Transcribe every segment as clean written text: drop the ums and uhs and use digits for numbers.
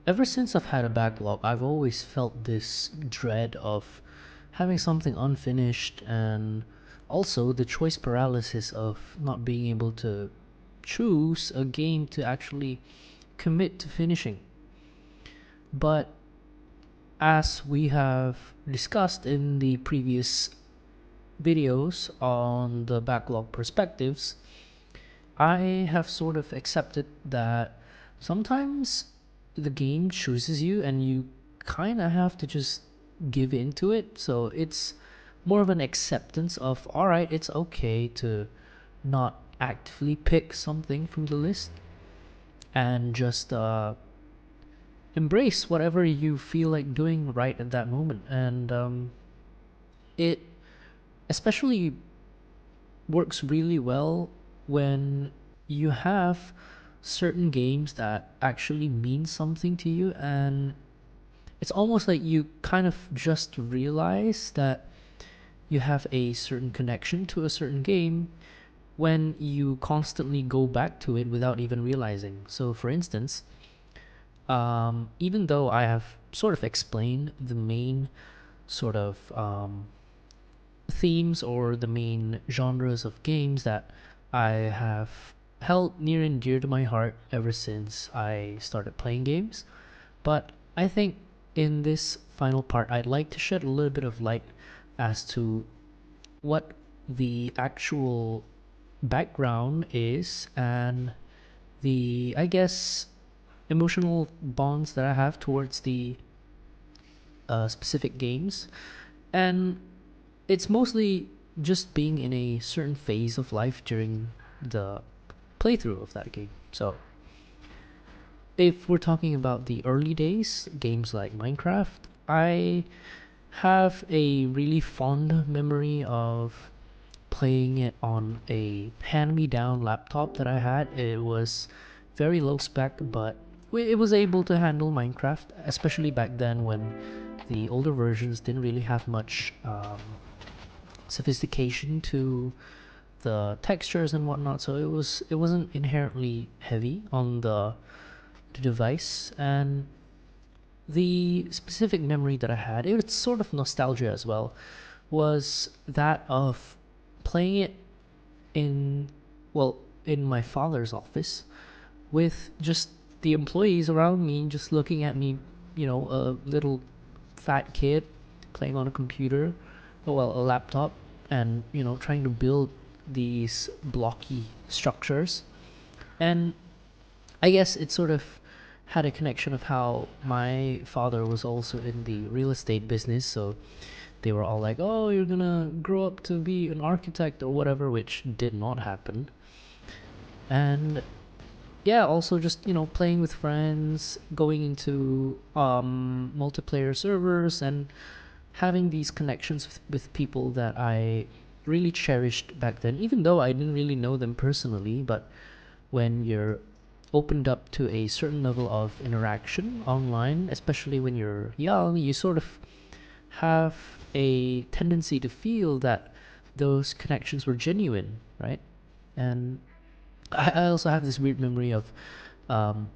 Ever since I've had a backlog, I've always felt this dread of having something unfinished, and also the choice paralysis of not being able to choose a game to actually commit to finishing. But as we have discussed in the previous videos on the backlog perspectives, I have sort of accepted that sometimes the game chooses you and you kind of have to just give in to it. So it's more of an acceptance of, all right, it's okay to not actively pick something from the list and just embrace whatever you feel like doing right at that moment. And it especially works really well when you have certain games that actually mean something to you, and it's almost like you kind of just realize that you have a certain connection to a certain game when you constantly go back to it without even realizing. So for instance, even though I have sort of explained the main sort of themes or the main genres of games that I have held near and dear to my heart ever since I started playing games. But I think in this final part, I'd like to shed a little bit of light as to what the actual background is and the, I guess, emotional bonds that I have towards the specific games. And it's mostly just being in a certain phase of life during the playthrough of that game. So, if we're talking about the early days, games like Minecraft, I have a really fond memory of playing it on a hand-me-down laptop that I had. It was very low spec, but it was able to handle Minecraft, especially back then when the older versions didn't really have much sophistication to the textures and whatnot, so it wasn't inherently heavy on the device. And the specific memory that I had, it's sort of nostalgia as well, was that of playing it in, well, in my father's office with just the employees around me just looking at me, a little fat kid playing on a computer, well, a laptop, and trying to build these blocky structures. And I guess it sort of had a connection of how my father was also in the real estate business, so they were all like, "Oh, you're gonna grow up to be an architect or whatever," which did not happen. And yeah, also just playing with friends, going into multiplayer servers, and having these connections with people that I really cherished back then, even though I didn't really know them personally. But when you're opened up to a certain level of interaction online, especially when you're young, you sort of have a tendency to feel that those connections were genuine, right? And I also have this weird memory of um,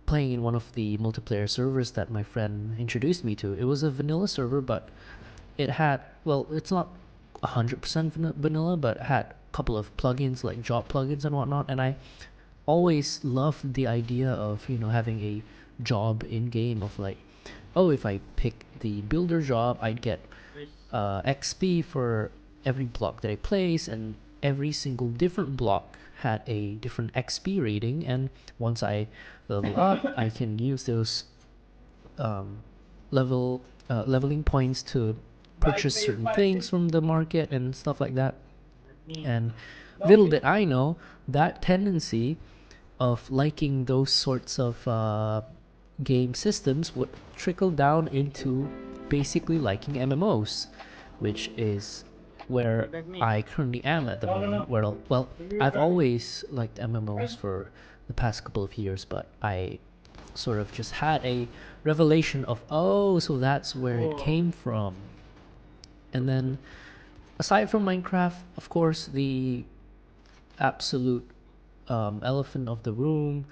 playing in one of the multiplayer servers that my friend introduced me to. It was a vanilla server, but it had, well, it's not 100% vanilla, but it had a couple of plugins like job plugins and whatnot. And I always loved the idea of having a job in game of like, oh, if I pick the builder job, I'd get XP for every block that I place, and every single different block had a different XP rating. And once I level up, I can use those um, leveling points to purchase certain things from the market and stuff like that. And little did I know that tendency of liking those sorts of game systems would trickle down into basically liking MMOs, which is where I currently am at the moment. Well, I've always liked MMOs for the past couple of years, but I sort of just had a revelation of, oh, so that's where it came from. And then aside from Minecraft, of course, the absolute elephant of the room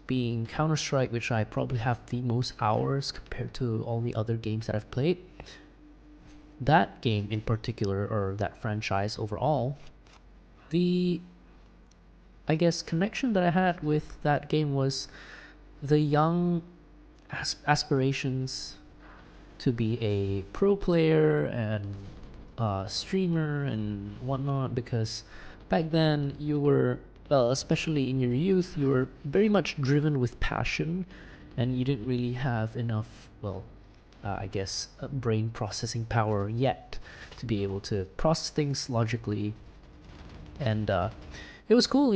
being Counter-Strike, which I probably have the most hours compared to all the other games that I've played. That game in particular, or that franchise overall, the, I guess, connection that I had with that game was the young aspirations to be a pro player and streamer and whatnot, because back then you were, well, especially in your youth, you were very much driven with passion, and you didn't really have enough, well, I guess, brain processing power yet to be able to process things logically. And it was cool,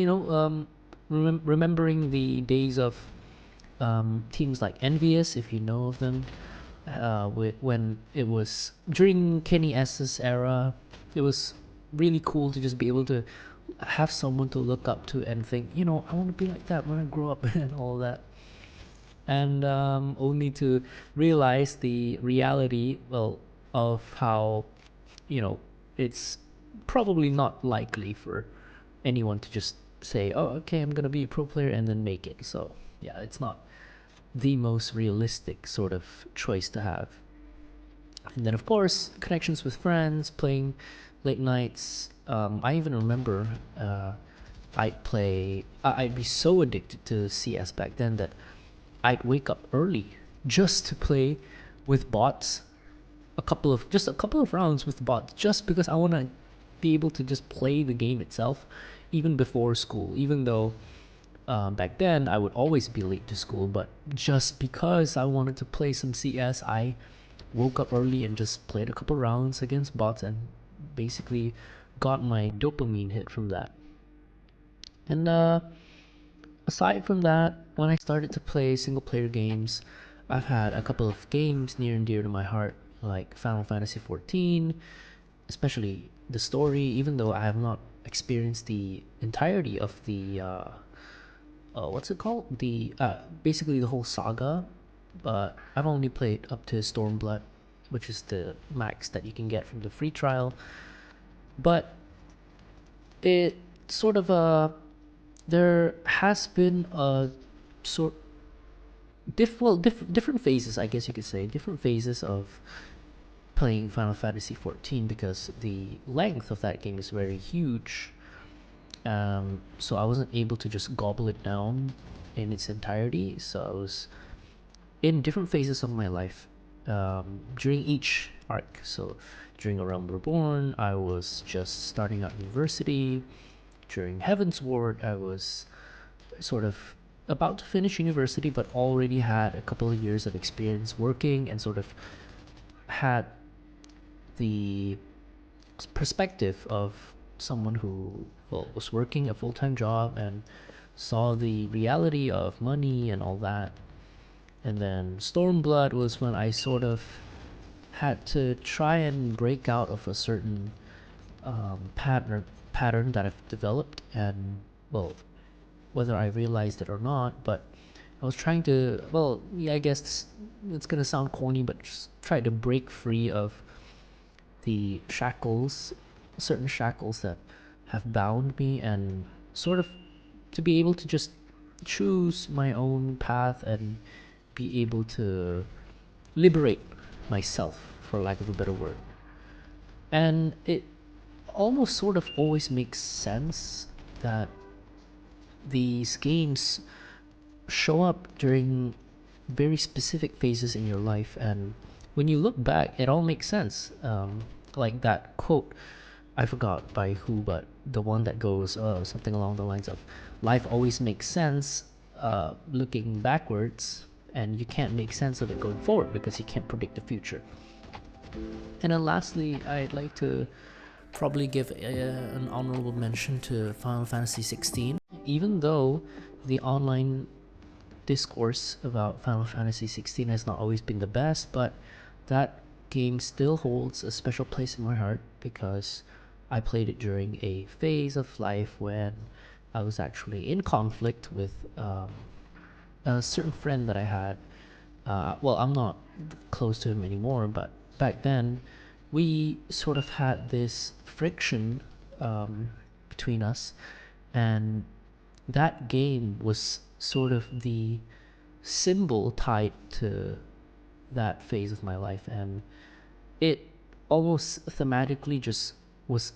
remembering the days of teams like Envious, if you know of them. When it was during Kenny S's era, it was really cool to just be able to have someone to look up to and think, I want to be like that when I grow up and all that. And only to realize the reality, well, of how, it's probably not likely for anyone to just say, oh, okay, I'm gonna be a pro player and then make it. So yeah, it's not the most realistic sort of choice to have. And then, of course, connections with friends, playing late nights. I even remember I'd be so addicted to CS back then that I'd wake up early just to play with bots, just a couple of rounds with bots, just because I want to be able to just play the game itself, even before school. Even though back then I would always be late to school, but just because I wanted to play some CS, I woke up early and just played a couple rounds against bots and basically got my dopamine hit from that. And aside from that, when I started to play single player games, I've had a couple of games near and dear to my heart, like Final Fantasy XIV, especially the story, even though I have not experienced the entirety of the what's it called? The basically the whole saga, but I've only played up to Stormblood, which is the max that you can get from the free trial. But it sort of there has been a sort different phases, I guess you could say, different phases of playing Final Fantasy XIV, because the length of that game is very huge. So I wasn't able to just gobble it down in its entirety. So I was in different phases of my life during each arc. So during A Realm Reborn, I was just starting out university. During Heaven's Ward, I was sort of about to finish university, but already had a couple of years of experience working and sort of had the perspective of someone who, well, was working a full-time job and saw the reality of money and all that. And then Stormblood was when I sort of had to try and break out of a certain pattern that I've developed, and, well, whether I realized it or not, but I was trying to, well, yeah, I guess it's gonna sound corny, but just try to break free of the certain shackles that have bound me, and sort of to be able to just choose my own path and be able to liberate myself, for lack of a better word. And it almost sort of always makes sense that these games show up during very specific phases in your life, and when you look back, it all makes sense. Like that quote, I forgot by who, but the one that goes something along the lines of, life always makes sense looking backwards, and you can't make sense of it going forward because you can't predict the future. And then lastly, I'd like to probably give an honorable mention to Final Fantasy XVI. Even though the online discourse about Final Fantasy XVI has not always been the best, but that game still holds a special place in my heart because I played it during a phase of life when I was actually in conflict with a certain friend that I had. Well, I'm not close to him anymore, but back then we sort of had this friction between us, and that game was sort of the symbol tied to that phase of my life, and it almost thematically just was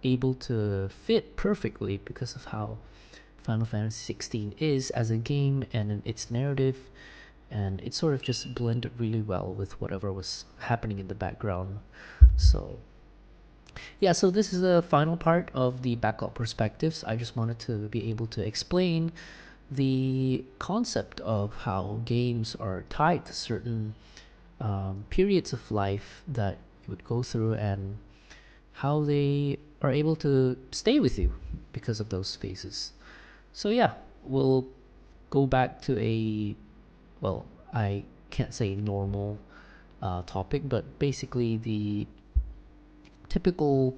able to fit perfectly because of how Final Fantasy 16 is as a game and its narrative, and it sort of just blended really well with whatever was happening in the background. So yeah, so this is the final part of the backlog perspectives. I just wanted to be able to explain the concept of how games are tied to certain periods of life that you would go through, and how they are able to stay with you because of those phases. So yeah, we'll go back to a, well, I can't say normal topic, but basically the typical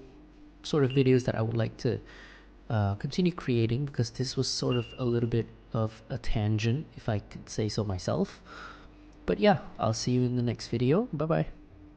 sort of videos that I would like to continue creating, because this was sort of a little bit of a tangent, if I could say so myself. But yeah, I'll see you in the next video. Bye bye.